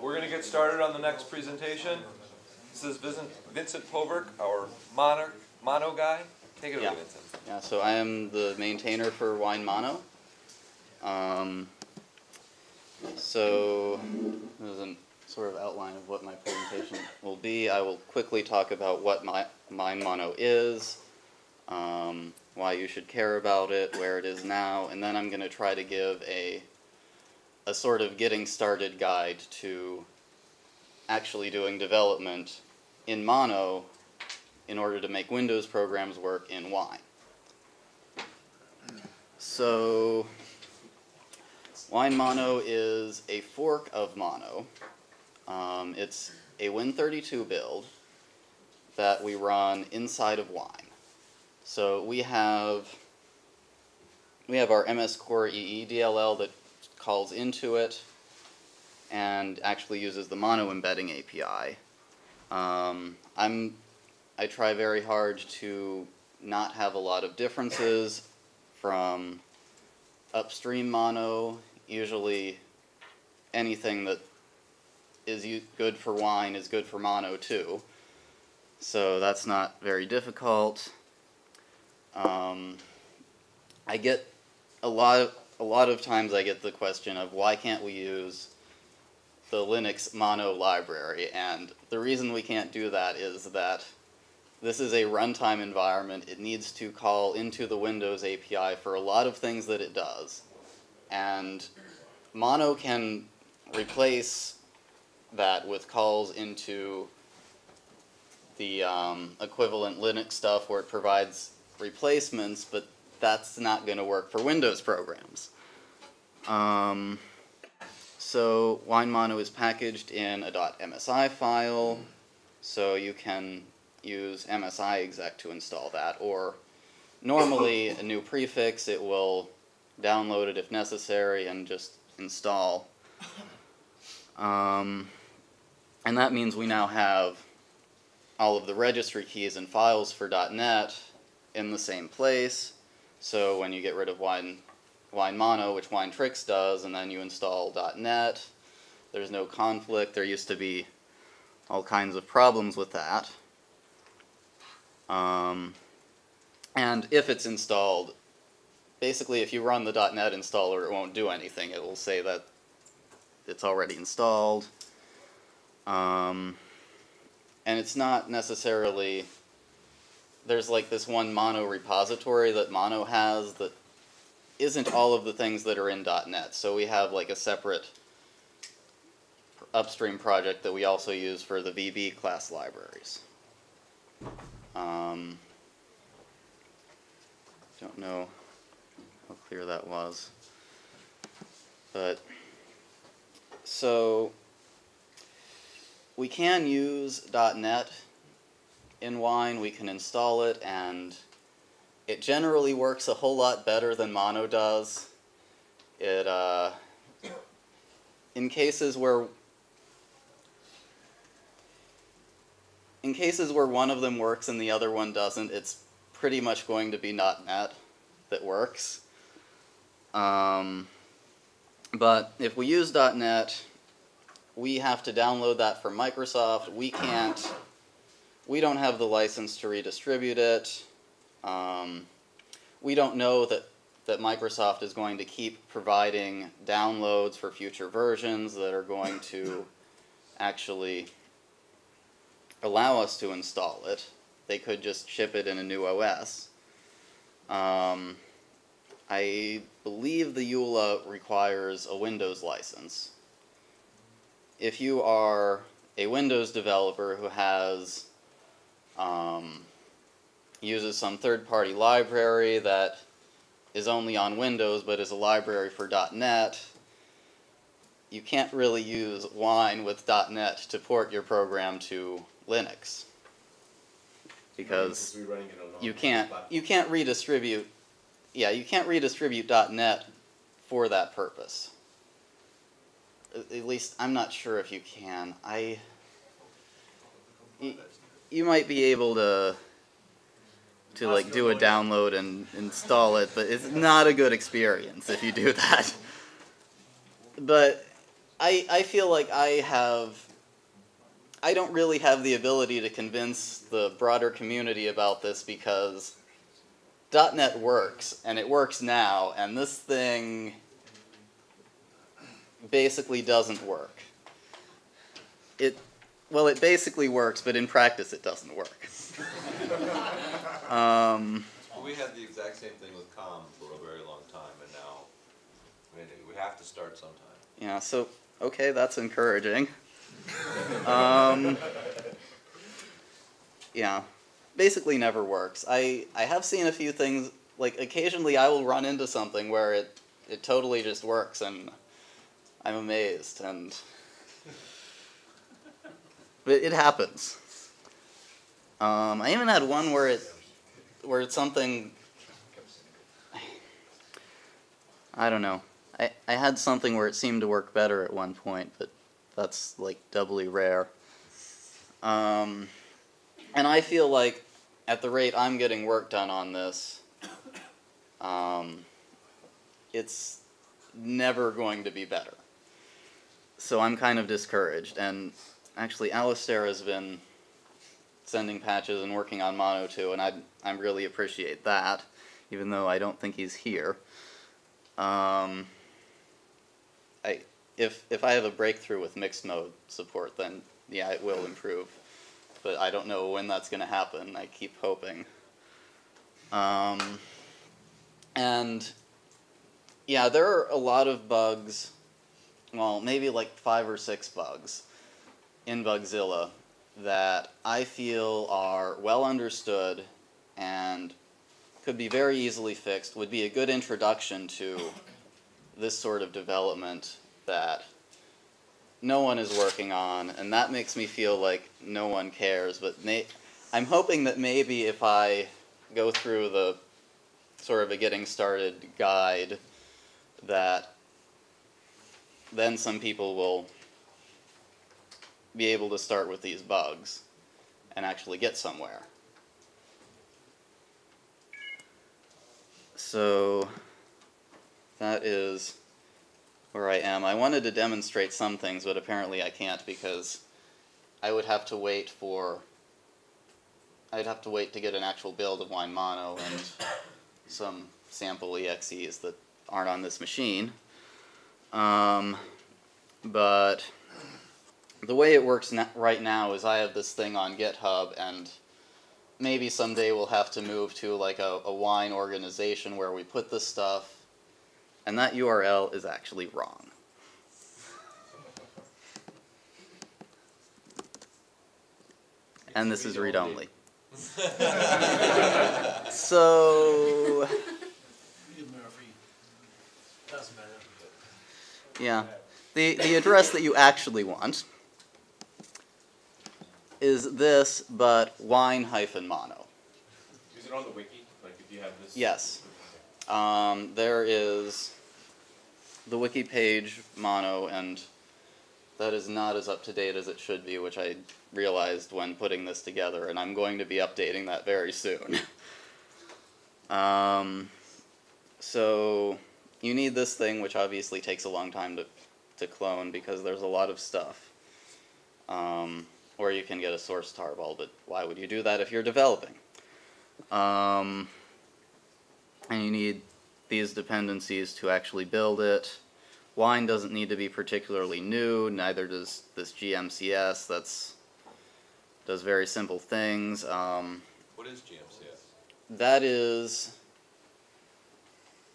We're going to get started on the next presentation. This is Vincent Povirk, our mono guy. Take it away, Vincent. Yeah, so I am the maintainer for WineMono. So there's a sort of outline of what my presentation will be. I will quickly talk about what WineMono is, why you should care about it, where it is now, and then I'm going to try to give a sort of getting started guide to actually doing development in Mono in order to make Windows programs work in Wine. So WineMono is a fork of Mono. It's a Win32 build that we run inside of Wine. So we have our MS Core EE DLL that calls into it and actually uses the Mono embedding API. I try very hard to not have a lot of differences from upstream Mono. Usually anything that is good for Wine is good for Mono too. So that's not very difficult. I get a lot of times I get the question of why can't we use the Linux Mono library, and the reason we can't do that is that this is a runtime environment. It needs to call into the Windows API for a lot of things that it does, and Mono can replace that with calls into the equivalent Linux stuff where it provides replacements, but that's not going to work for Windows programs. So WineMono is packaged in a .msi file, so you can use MSI exec to install that, or normally a new prefix, it will download it if necessary and just install. And that means we now have all of the registry keys and files for .NET in the same place. So when you get rid of WineMono, which WineTricks does, and then you install .NET, there's no conflict. There used to be all kinds of problems with that. And if it's installed, basically if you run the .NET installer, it won't do anything. It will say that it's already installed. And it's not necessarily, there's like this one Mono repository that Mono has that isn't all of the things that are in .NET. So we have like a separate upstream project that we also use for the VB class libraries. Don't know how clear that was. But, so we can use .NET in Wine. We can install it, and it generally works a whole lot better than Mono does. It, in cases where one of them works and the other one doesn't, it's pretty much going to be .NET that works. But if we use .NET, we have to download that from Microsoft. We don't have the license to redistribute it. We don't know that Microsoft is going to keep providing downloads for future versions that are going to actually allow us to install it. They could just ship it in a new OS. I believe the EULA requires a Windows license. If you are a Windows developer who has uses some third-party library that is only on Windows but is a library for .NET, you can't really use Wine with .NET to port your program to Linux, because you can't redistribute. Yeah, you can't redistribute .NET for that purpose. At least I'm not sure if you can. You might be able to like do a download and install it, but it's not a good experience if you do that. But I feel like I don't really have the ability to convince the broader community about this because .NET works, and it works now, and this thing basically doesn't work. Well, it basically works, but in practice it doesn't work. We had the exact same thing with COM for a very long time, and now, I mean, we have to start sometime. Yeah, so, okay, that's encouraging. Yeah, basically never works. I have seen a few things, like occasionally I will run into something where it totally just works, and I'm amazed, but it happens. I even had one where it's something, I don't know. I had something where it seemed to work better at one point, but that's like doubly rare. And I feel like at the rate I'm getting work done on this, it's never going to be better. So I'm kind of discouraged, and actually Alistair has been sending patches and working on Mono 2, and I really appreciate that, even though I don't think he's here. If I have a breakthrough with mixed mode support, then yeah, it will improve. But I don't know when that's going to happen. I keep hoping. And yeah, there are a lot of bugs, well, maybe like 5 or 6 bugs in Bugzilla that I feel are well understood and could be very easily fixed, would be a good introduction to this sort of development that no one is working on, and that makes me feel like no one cares. But I'm hoping that maybe if I go through the sort of a getting started guide, that then some people will be able to start with these bugs and actually get somewhere. So that is where I am. I wanted to demonstrate some things, but apparently I can't because I would have to wait to get an actual build of Wine Mono and some sample EXEs that aren't on this machine. But the way it works right now is I have this thing on GitHub, and maybe someday we'll have to move to like a wine organization where we put this stuff, and that URL is actually wrong. And this is read-only. So, yeah, the address that you actually want is this, but wine-mono. Is it on the wiki? Like if you have this? Yes. There is the wiki page mono, and that is not as up-to-date as it should be, which I realized when putting this together, and I'm going to be updating that very soon. So you need this thing, which obviously takes a long time to clone because there's a lot of stuff. Or you can get a source tarball, but why would you do that if you're developing? And you need these dependencies to actually build it. Wine doesn't need to be particularly new, neither does this GMCS. Does very simple things. What is GMCS?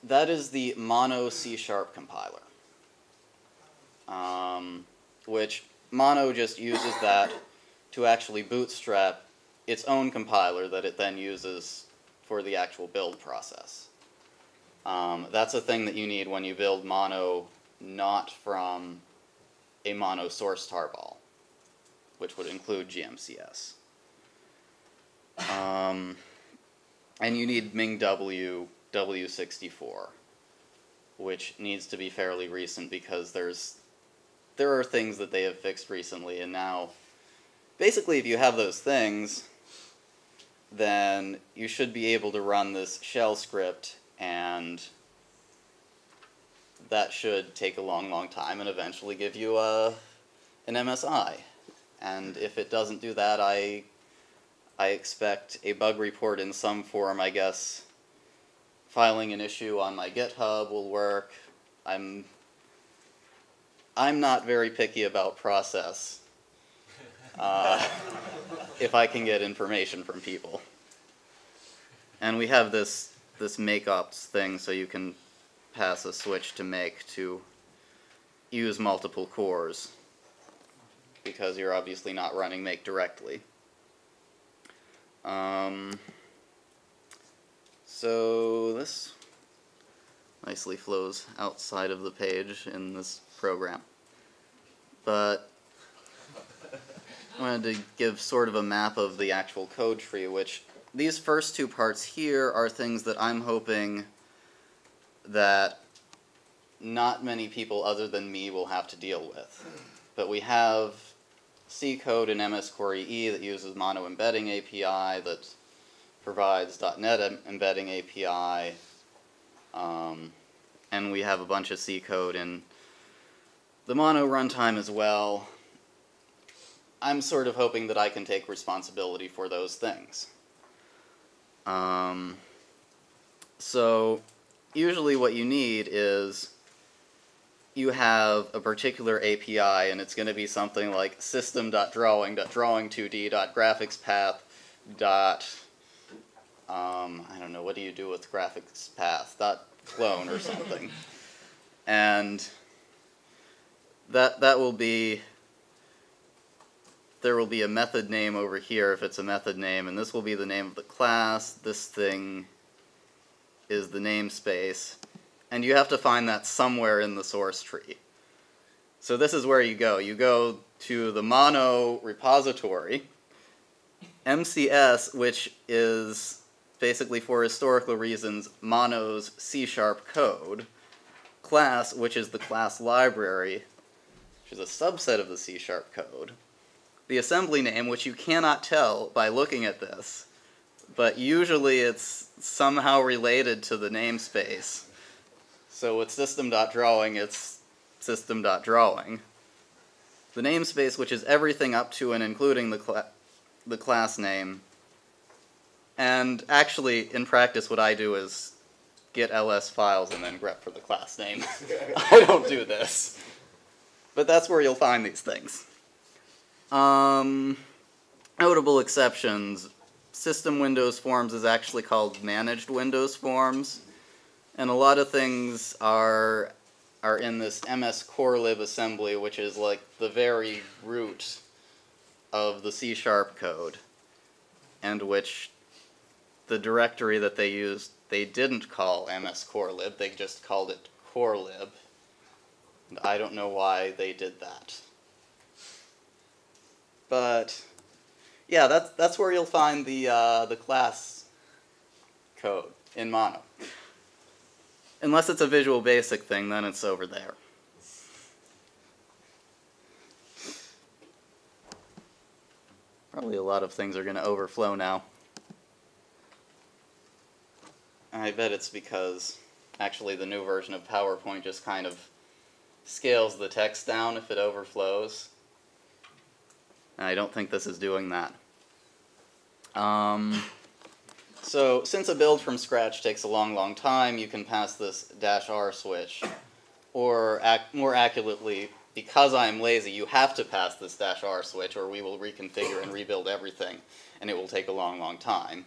That is the Mono C# compiler, which Mono just uses that to actually bootstrap its own compiler that it then uses for the actual build process. That's a thing that you need when you build Mono not from a Mono source tarball, which would include GMCS. And you need MingW W64, which needs to be fairly recent because there are things that they have fixed recently, and now basically if you have those things, then you should be able to run this shell script and that should take a long, long time and eventually give you an MSI. And if it doesn't do that, I expect a bug report in some form, I guess. Filing an issue on my GitHub will work. I'm not very picky about process. If I can get information from people. And we have this make ops thing, so you can pass a switch to make to use multiple cores, because you're obviously not running make directly. So this nicely flows outside of the page in this program. But I wanted to give sort of a map of the actual code tree, which these first two parts here are things that I'm hoping that not many people other than me will have to deal with. But we have C code in MS Core EE that uses Mono Embedding API, that provides .NET Embedding API, and we have a bunch of C code in the Mono runtime as well. I'm sort of hoping that I can take responsibility for those things. So usually what you need is you have a particular API, and it's going to be something like system.drawing.drawing2d.graphicspath. I don't know, what do you do with graphics path? .clone or something. And that will be, there will be a method name over here if it's a method name, and this will be the name of the class. This thing is the namespace, and you have to find that somewhere in the source tree. So this is where you go. You go to the Mono repository, MCS, which is basically, for historical reasons, Mono's C# code, class, which is the class library, which is a subset of the C# code, the assembly name, which you cannot tell by looking at this, but usually it's somehow related to the namespace. So with system.drawing, it's system.drawing. The namespace, which is everything up to and including the class name. And actually, in practice, what I do is get ls files and then grep for the class name. I don't do this. But that's where you'll find these things. Notable exceptions. System Windows Forms is actually called Managed Windows Forms. And a lot of things are in this MS Corelib assembly, which is like the very root of the C# code, and which the directory that they used, they didn't call MS Corelib, they just called it Corelib. And I don't know why they did that. But yeah, that's where you'll find the class code in Mono. Unless it's a Visual Basic thing, then it's over there. Probably a lot of things are going to overflow now. I bet it's because actually the new version of PowerPoint just kind of scales the text down if it overflows. And I don't think this is doing that. So since a build from scratch takes a long, long time, you can pass this -r switch. Or more accurately, because I'm lazy, you have to pass this -r switch, or we will reconfigure and rebuild everything, and it will take a long, long time.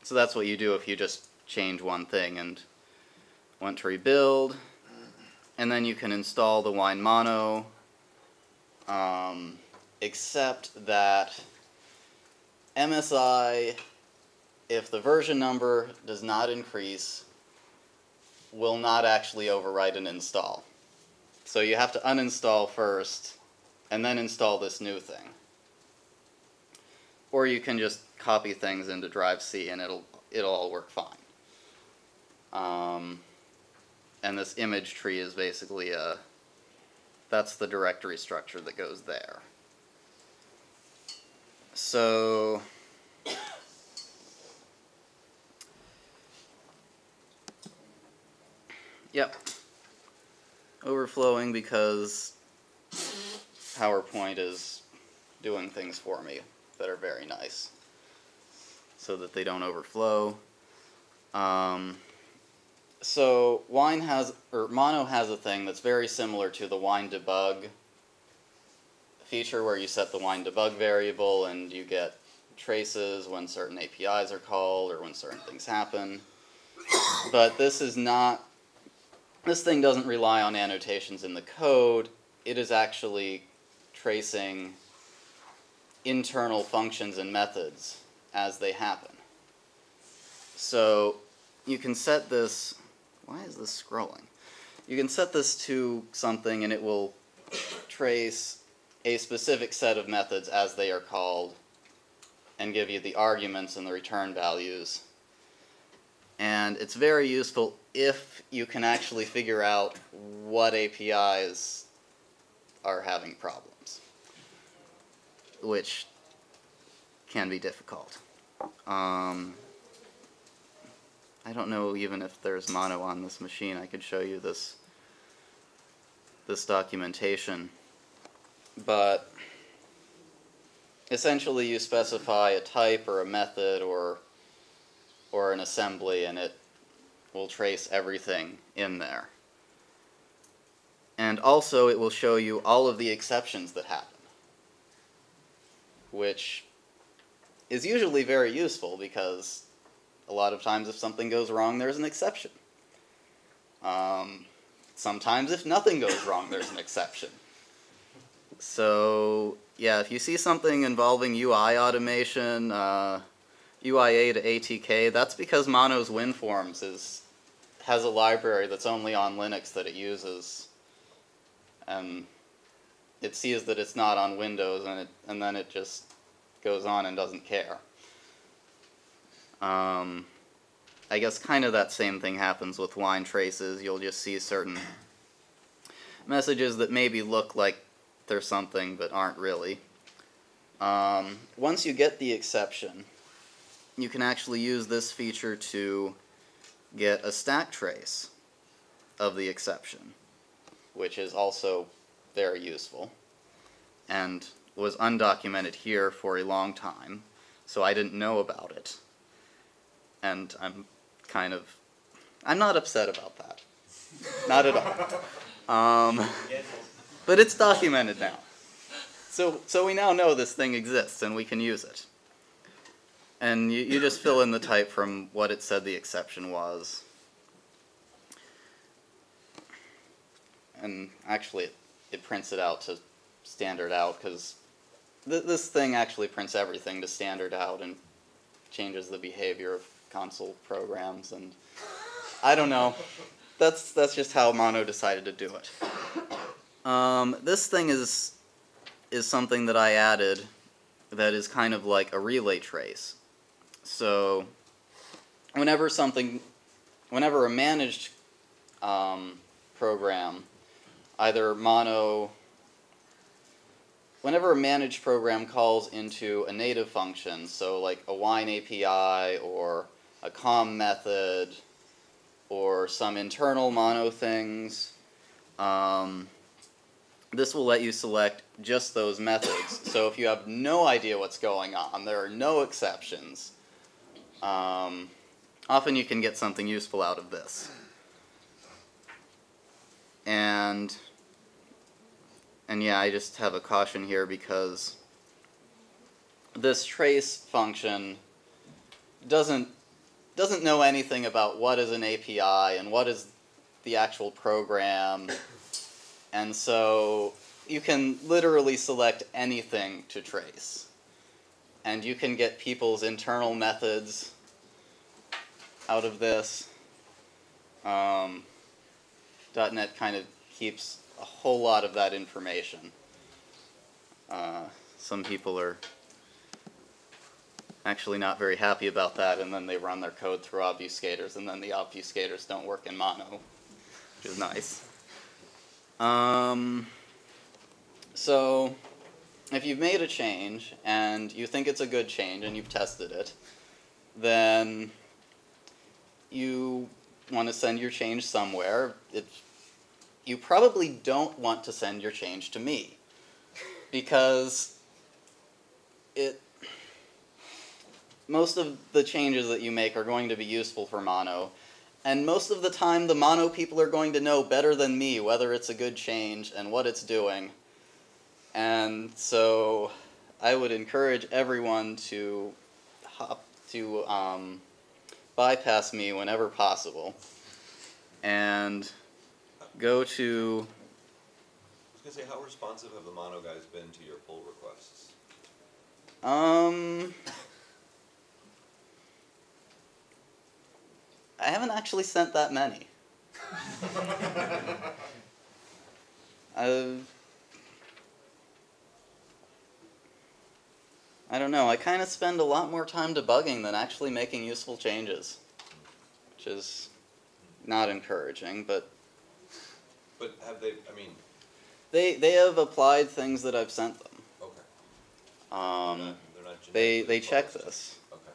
So that's what you do if you just change one thing and want to rebuild. And then you can install the Wine Mono, except that MSI, if the version number does not increase, will not actually overwrite an install. So you have to uninstall first, and then install this new thing. Or you can just copy things into drive C, and it'll all work fine. And this image tree is basically that's the directory structure that goes there. So Yep. Overflowing because PowerPoint is doing things for me that are very nice, so that they don't overflow. So Mono has a thing that's very similar to the wine debug feature, where you set the wine debug variable and you get traces when certain APIs are called or when certain things happen. But this thing doesn't rely on annotations in the code. It is actually tracing internal functions and methods as they happen. So you can set this, why is this scrolling? You can set this to something and it will trace a specific set of methods as they are called and give you the arguments and the return values. And it's very useful if you can actually figure out what APIs are having problems, which can be difficult. I don't know even if there's Mono on this machine. I could show you this documentation. But essentially you specify a type or a method or an assembly, and it will trace everything in there. And also it will show you all of the exceptions that happen, which is usually very useful because a lot of times if something goes wrong, there's an exception. Sometimes if nothing goes wrong, there's an exception. So yeah, if you see something involving UI automation, UIA to ATK, that's because Mono's WinForms has a library that's only on Linux that it uses, and it sees that it's not on Windows, and then it just goes on and doesn't care. I guess kind of that same thing happens with wine traces. You'll just see certain messages that maybe look like they're something but aren't really. Once you get the exception, you can actually use this feature to get a stack trace of the exception, which is also very useful and was undocumented here for a long time, so I didn't know about it. And I'm not upset about that. Not at all. But it's documented now. So we now know this thing exists and we can use it. And you just fill in the type from what it said the exception was. And actually it prints it out to standard out, because this thing actually prints everything to standard out and changes the behavior of console programs, and I don't know. That's just how Mono decided to do it. This thing is something that I added that is kind of like a relay trace. So whenever a managed program, whenever a managed program calls into a native function, so like a wine API or a COM method or some internal Mono things, this will let you select just those methods. So if you have no idea what's going on, there are no exceptions, often you can get something useful out of this. And yeah, I just have a caution here because this trace function doesn't know anything about what is an API and what is the actual program, and so you can literally select anything to trace, and you can get people's internal methods out of this. .NET kind of keeps a whole lot of that information. Some people are actually not very happy about that, and then they run their code through obfuscators, and then the obfuscators don't work in Mono, which is nice. So if you've made a change and you think it's a good change and you've tested it, then you want to send your change somewhere, you probably don't want to send your change to me, because most of the changes that you make are going to be useful for mono, and most of the time the mono people are going to know better than me whether it's a good change and what it's doing. And so I would encourage everyone to bypass me whenever possible and go to... I was going to say, how responsive have the mono guys been to your pull requests? I haven't actually sent that many. I don't know, I kind of spend a lot more time debugging than actually making useful changes, which is not encouraging, but... But have they, I mean... They have applied things that I've sent them. Okay. They're not They check opposed. this. Okay.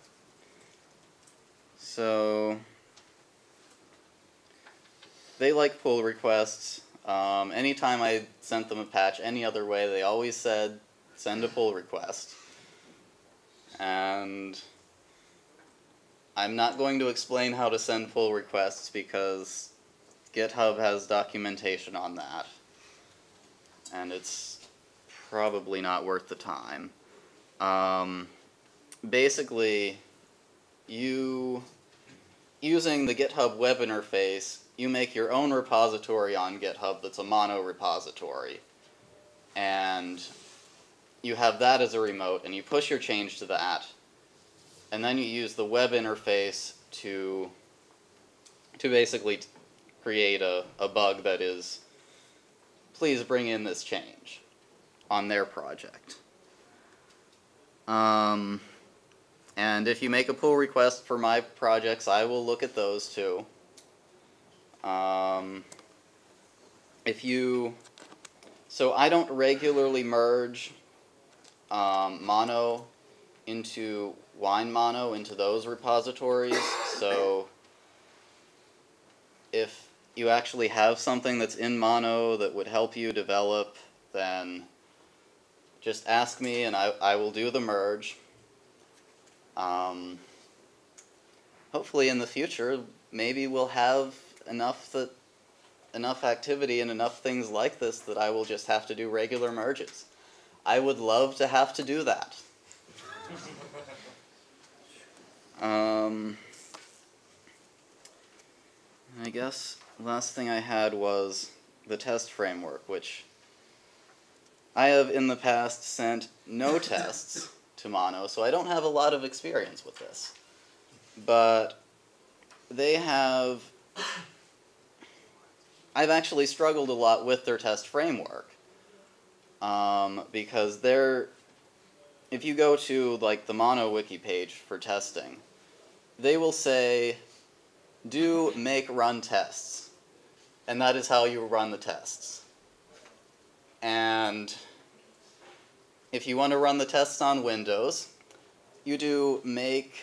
So... They like pull requests. Anytime I sent them a patch any other way, they always said, send a pull request. And I'm not going to explain how to send pull requests because GitHub has documentation on that. And it's probably not worth the time. Basically, using the GitHub web interface, you make your own repository on GitHub that's a mono repository. And you have that as a remote, and you push your change to that. And then you use the web interface to basically create a bug that is, please bring in this change on their project. And if you make a pull request for my projects, I will look at those too. So I don't regularly merge mono into WineMono into those repositories, so if you actually have something that's in mono that would help you develop, then just ask me and I will do the merge. Hopefully in the future, maybe we'll have enough activity and enough things like this that I will just have to do regular merges. I would love to have to do that. I guess the last thing I had was the test framework, which I have in the past sent no tests to mono, so I don't have a lot of experience with this. But they have... I've actually struggled a lot with their test framework. Because if you go to like the mono wiki page for testing, they will say, do make run tests. And that is how you run the tests. And if you want to run the tests on Windows, you do make...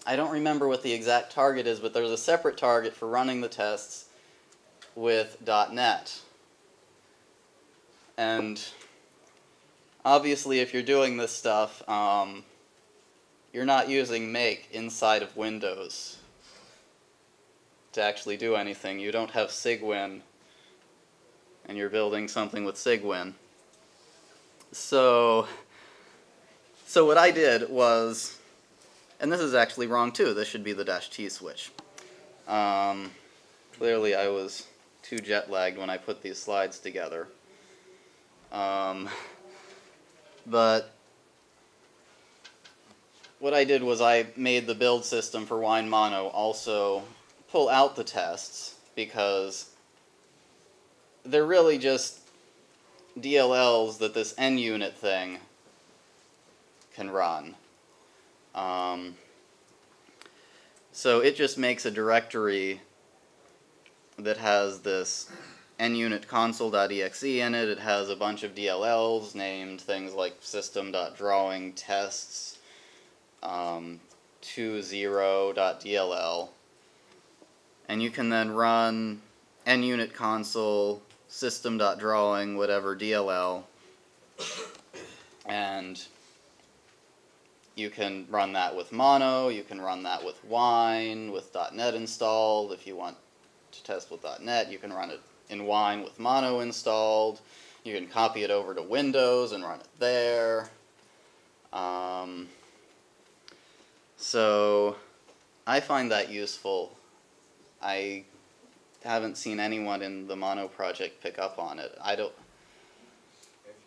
I don't remember what the exact target is, but there's a separate target for running the tests with .NET. And obviously if you're doing this stuff, you're not using make inside of Windows to actually do anything. You don't have Cygwin, and you're building something with Cygwin. So what I did was, and this is actually wrong too, this should be the -T switch. Clearly I was too jet-lagged when I put these slides together. But what I did was I made the build system for WineMono also pull out the tests, because they're really just DLLs that this NUnit thing can run. So it just makes a directory that has this NUnit console.exe in it. It has a bunch of DLLs named things like system.drawing tests, 20.dll, and you can then run NUnit console system.drawing whatever DLL, and you can run that with Mono, you can run that with Wine, with .NET installed. If you want to test with .NET, you can run it in Wine with Mono installed. You can copy it over to Windows and run it there. So I find that useful. I haven't seen anyone in the Mono project pick up on it.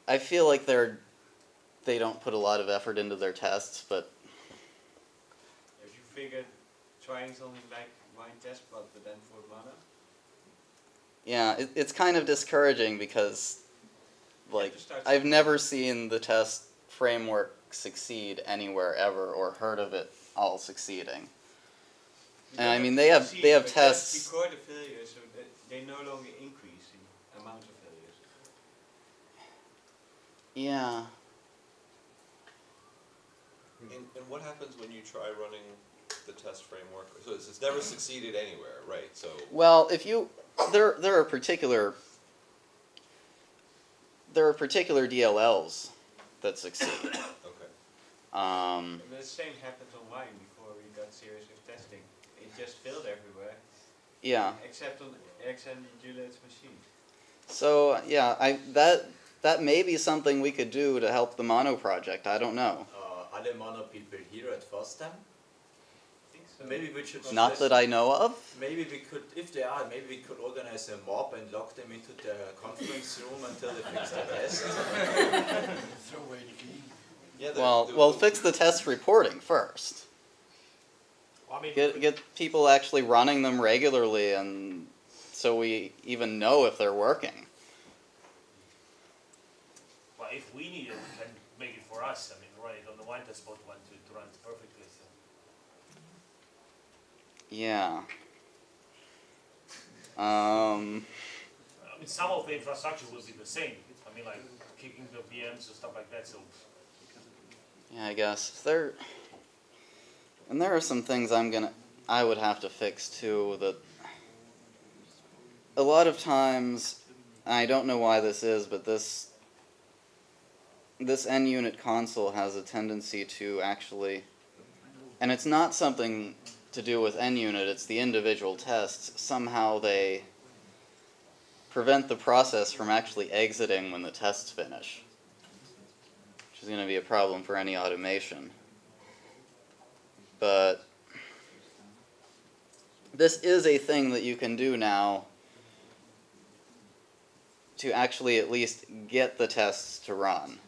I feel like they don't put a lot of effort into their tests, but Have you figured trying something like Wine test, but then for Mono? yeah, it's kind of discouraging because, like, I've never seen the test framework succeed anywhere ever or heard of it all succeeding. And I mean, they have tests. Just record the failures so that they no longer increase in amount of failures. Yeah. And what happens when you try running the test framework? So it's never succeeded anywhere, right? So Well, if you there are particular DLLs that succeed. okay. The same happened on Wine before we got serious with testing. It just failed everywhere, Yeah. except on X and Juliet's machine. So yeah, that may be something we could do to help the Mono project. I don't know. Are there Mono people here at FOSDEM? I think so. Maybe we should. Not that I know of. Maybe we could, if they are, maybe we could organize a mob and lock them into the conference room until they fix the test. Throw away the key. Yeah. Well, fix the test reporting first. I mean, Get people actually running them regularly, and so we even know if they're working. well, if we need it, we can make it for us. I mean, run it on the wine test spot one to run it perfectly. So. Yeah. I mean, some of the infrastructure will be the same. I mean, like kicking the VMs and stuff like that. So. Yeah, I guess there are some things I would have to fix too. That a lot of times, I don't know why this is, but this NUnit console has a tendency to actually, and it's not something to do with NUnit. It's the individual tests. Somehow they prevent the process from actually exiting when the tests finish, which is going to be a problem for any automation. But this is a thing that you can do now to actually at least get the tests to run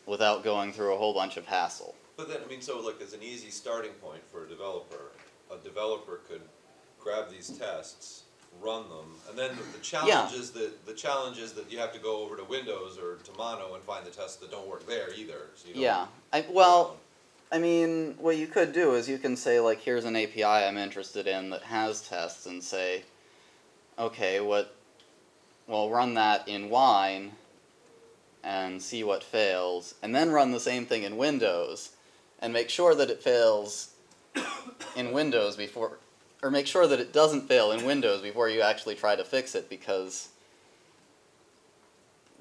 without going through a whole bunch of hassle. But then, I mean, so like as an easy starting point for a developer could grab these tests, run them, and then the challenge is that you have to go over to Windows or to Mono and find the tests that don't work there either. So you don't, I mean, what you could do is you can say, like, here's an API I'm interested in that has tests, and say, okay, well, run that in Wine and see what fails, and then run the same thing in Windows, and make sure that it fails in Windows before, or make sure that it doesn't fail in Windows before you actually try to fix it, because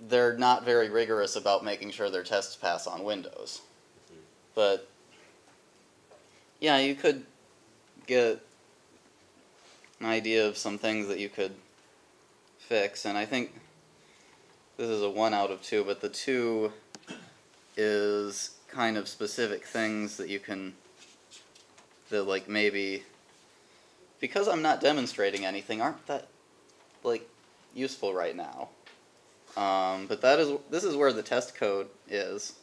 they're not very rigorous about making sure their tests pass on Windows. But yeah, you could get an idea of some things that you could fix, and I think this is a 1 out of 2, but the 2 is kind of specific things that you can, that like maybe, because I'm not demonstrating anything, aren't that like useful right now. But this is where the test code is.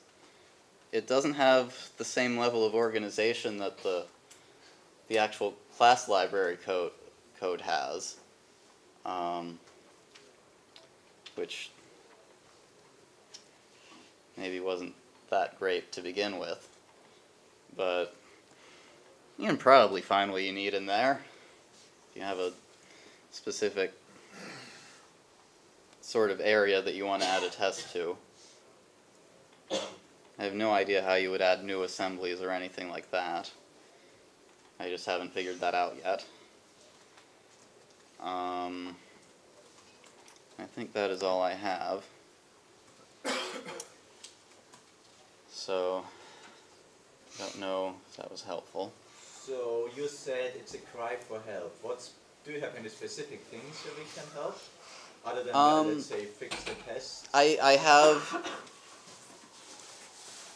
It doesn't have the same level of organization that the actual class library code has, which maybe wasn't that great to begin with, but you can probably find what you need in there if you have a specific sort of area that you want to add a test to. I have no idea how you would add new assemblies or anything like that. I just haven't figured that out yet. I think that is all I have. So, don't know if that was helpful. So you said it's a cry for help. Do you have any specific things that we can help? Other than, let's say, fix the tests? I have...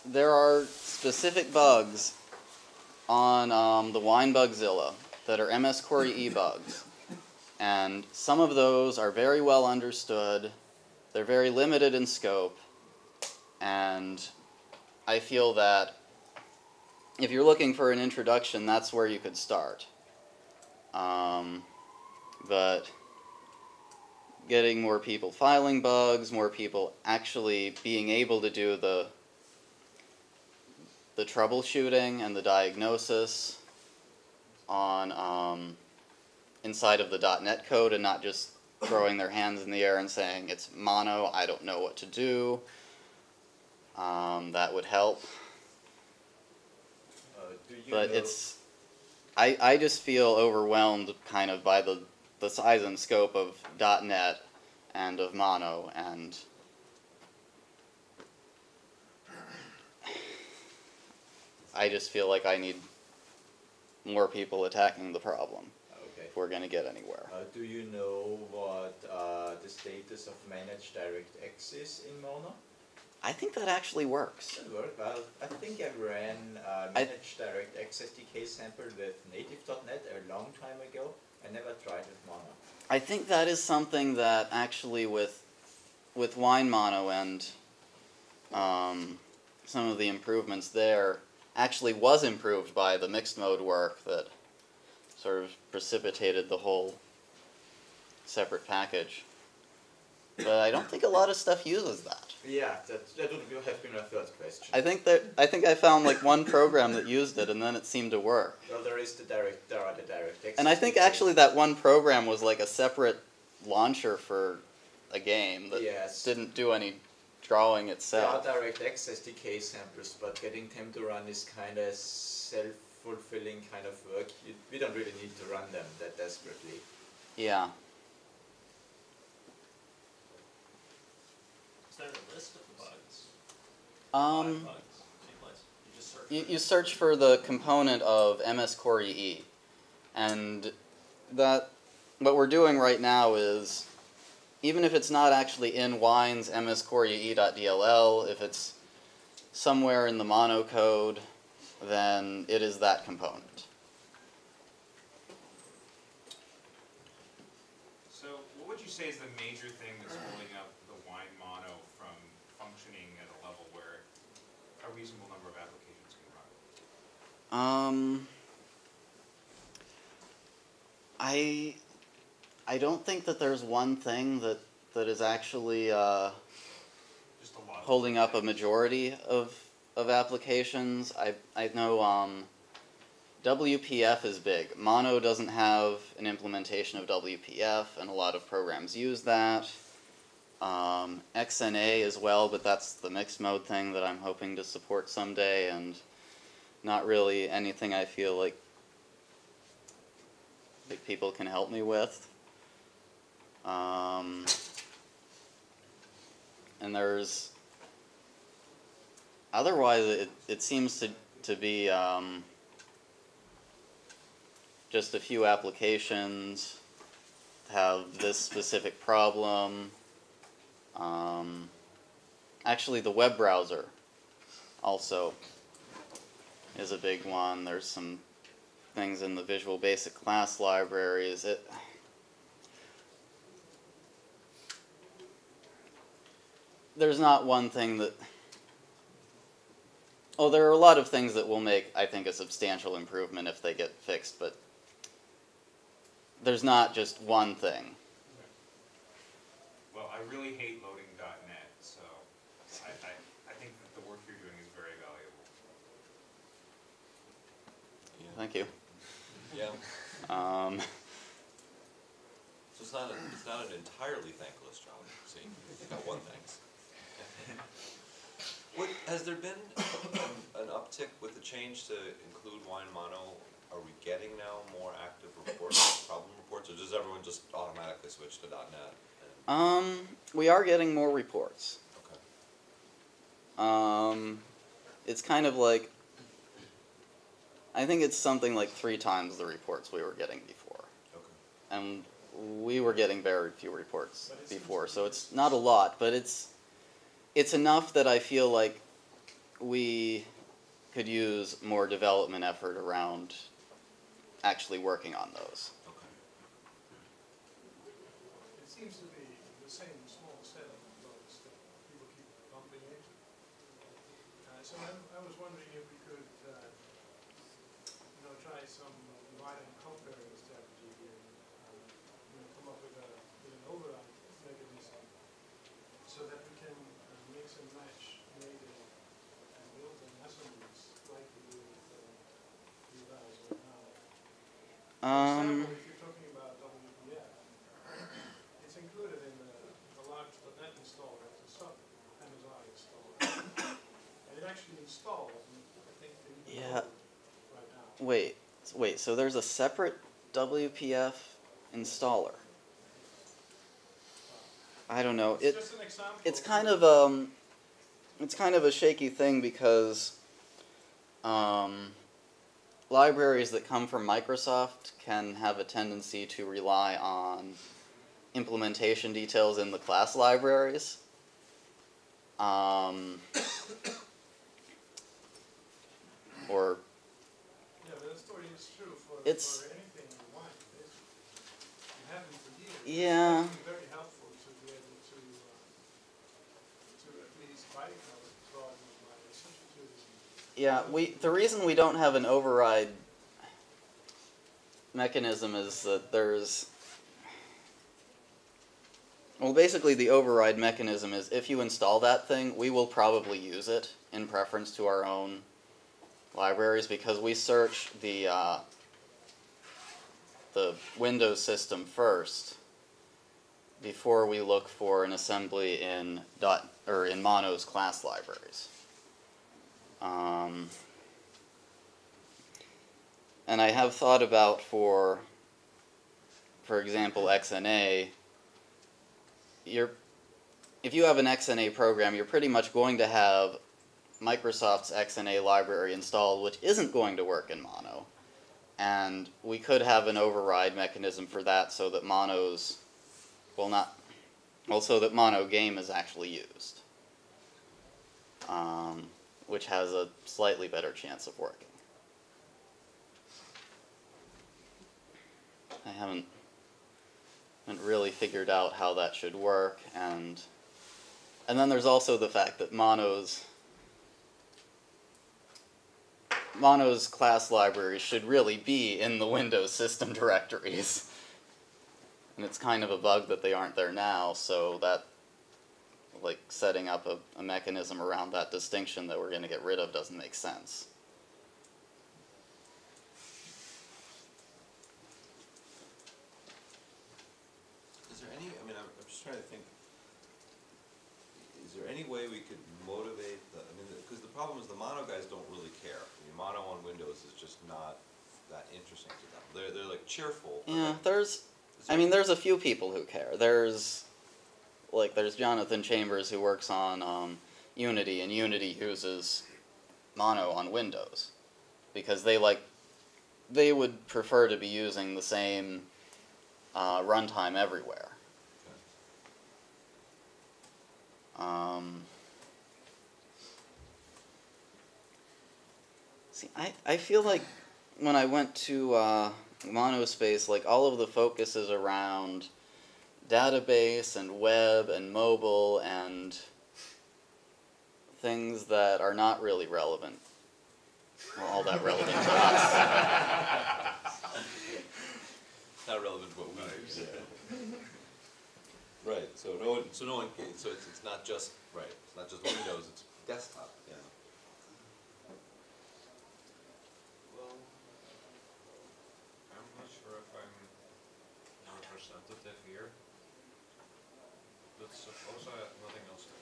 There are specific bugs on the WineBugzilla that are MS Core EE bugs. And some of those are very well understood. They're very limited in scope. And I feel that if you're looking for an introduction, that's where you could start. But getting more people filing bugs, more people actually being able to do the troubleshooting and the diagnosis on inside of the .NET code and not just throwing their hands in the air and saying it's mono, I don't know what to do. That would help. But it's, I just feel overwhelmed kind of by the size and scope of .NET and of mono, and I just feel like I need more people attacking the problem if we're going to get anywhere. Do you know what the status of managed DirectX is in Mono? I think that actually works. It works. Well, I think I ran managed DirectX SDK sample with native.NET a long time ago. I never tried with Mono. I think that is something that actually with WineMono and some of the improvements there actually was improved by the mixed mode work that sort of precipitated the whole separate package. But I don't think a lot of stuff uses that. Yeah, that would have been my third question. I think I found like one program that used it, and then it seemed to work. Well, there are the DirectX. And I think actually that one program was like a separate launcher for a game that didn't do any drawing itself. There are DirectX SDK samples, but getting them to run is kind of self-fulfilling kind of work. We don't really need to run them that desperately. Yeah. Is there a list of the bugs? Um, Any place? You just search. you search for the component of MS Core EE, and that what we're doing right now is, even if it's not actually in Wine's MS Core EE.dll, if it's somewhere in the mono code, then it is that component. So what would you say is the major thing that's holding up the Wine Mono from functioning at a level where a reasonable number of applications can run? I don't think that there's one thing that is actually Just a lot holding up a majority of applications. I know WPF is big. Mono doesn't have an implementation of WPF, and a lot of programs use that. XNA as well, but that's the mixed mode thing that I'm hoping to support someday, and not really anything I feel like people can help me with. And there's otherwise it seems to be just a few applications have this specific problem. Actually, the web browser also is a big one. There's some things in the Visual Basic class libraries. There's not one thing that... Oh, there are a lot of things that will make, I think, a substantial improvement if they get fixed, but there's not just one thing. Well, I really hate loading .NET, so I think that the work you're doing is very valuable. Thank you. Yeah. So it's not an entirely thankless job. See, you got one thanks. Has there been an uptick with the change to include Wine Mono? are we getting now more active reports, problem reports, or does everyone just automatically switch to .NET? We are getting more reports. Okay. It's kind of like, I think it's something like 3 times the reports we were getting before. Okay. And we were getting very few reports before, so it's not a lot, but it's enough that I feel like we could use more development effort around actually working on those. Okay. It seems to be the same small set of bugs that people keep bumping into. So I was wondering if we could, try some divide and conquer strategy here. Come up with an override mechanism so that we can mix and match native and built-in assemblies like we do with UIs right now. For example, if you're talking about WPF, it's included in the large .NET installer as a sub-MSI installer. And it actually installs, I think, the Yeah. right now. Wait, so there's a separate WPF installer? I don't know. It's just an example. It's kind of a shaky thing because libraries that come from Microsoft can have a tendency to rely on implementation details in the class libraries. Or Yeah, but that story is true for It's- anything you want. You have it for years. Yeah. It's actually very helpful to be able to at least fight our problem by substituting. yeah, the reason we don't have an override mechanism is that basically the override mechanism is if you install that thing, we will probably use it in preference to our own libraries because we search the Windows system first before we look for an assembly in Mono's class libraries. And I have thought about for example, XNA. If you have an XNA program, you're pretty much going to have Microsoft's XNA library installed, which isn't going to work in Mono. And we could have an override mechanism for that so that Mono game is actually used. Which has a slightly better chance of working. I haven't really figured out how that should work, and then there's also the fact that Mono's class libraries should really be in the Windows system directories. And it's kind of a bug that they aren't there now, so that, like, setting up a mechanism around that distinction that we're going to get rid of doesn't make sense. Is there any, I mean, I'm just trying to think, is there any way we could motivate because the problem is the Mono guys don't really care. I mean, Mono on Windows is just not that interesting to them. They're like cheerful. Yeah, there's a few people who care. There's Jonathan Chambers who works on Unity, and Unity uses Mono on Windows because they would prefer to be using the same runtime everywhere. See, I feel like when I went to Monospace, like all of the focus is around database and web and mobile and things that are not really relevant. Well, all that relevant to us. Not relevant to what we use. Right. So it's not just right. It's not just Windows. It's desktop. Yeah. Well, I'm not sure if I'm representative here, but suppose I have nothing else to do.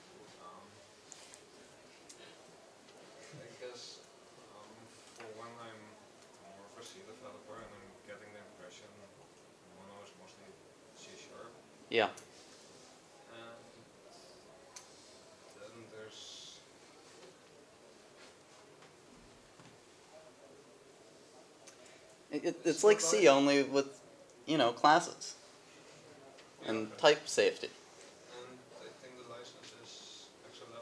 I guess for when I'm more of a C developer, and I'm getting the impression Mono is mostly C#. Yeah. And then there's It's like C, only with, you know, classes and okay. type safety. And I think the license is X11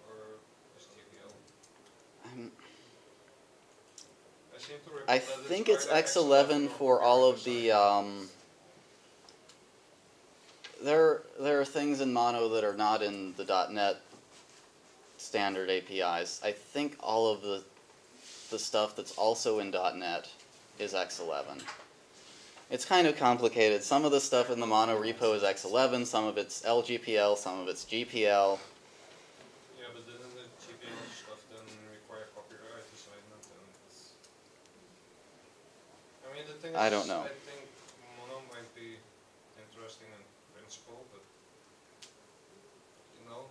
or is GPL. I seem to recall I that think it's it's either X11 or for all of design. the, there are things in Mono that are not in the .NET standard APIs. I think all of the stuff that's also in .NET is X11. It's kind of complicated. Some of the stuff in the Mono repo is X11, some of it's LGPL, some of it's GPL. Yeah, but didn't the GPL stuff then require copyright assignment and I mean the thing is I don't know. I think Mono might be interesting in principle, but you know,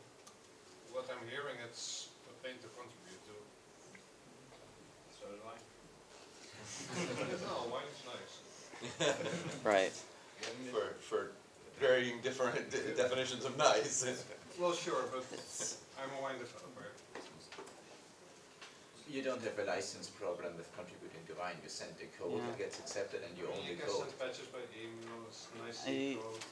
what I'm hearing it's a pain to contribute to. So do I. No, wine is nice. Right. For varying different definitions of nice. Well sure, but I'm a wine developer. You don't have a license problem with contributing to Wine. You send the code, Yeah. it gets accepted, and you own You the can code. send patches by email, it's nice I- code.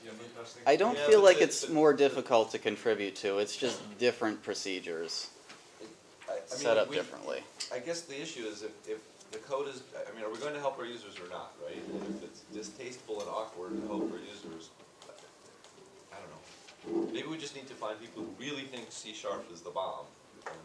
Yeah, but testing. I don't Yeah, feel but like the- it's the- more difficult to contribute to. It's just different procedures set up differently. I guess the issue is if the code is, I mean, are we going to help our users or not, right? And if it's distasteful and awkward to help our users, I don't know. Maybe we just need to find people who really think C# is the bomb. and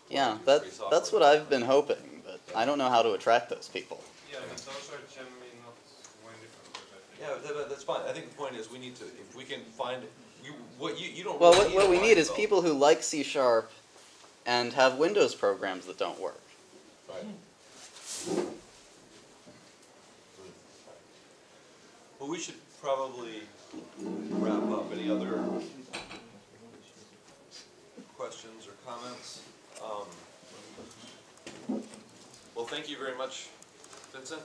Yeah, do that free software. that's what I've been hoping, but I don't know how to attract those people. Yeah, but those are generally not wine developers, I think. Yeah, that's fine. I think the point is we need to, if we can find, you don't Well, really what we a need is wine people who like C# and have Windows programs that don't work. developer. Right. Well, we should probably wrap up. Any other questions or comments? Well, thank you very much, Vincent.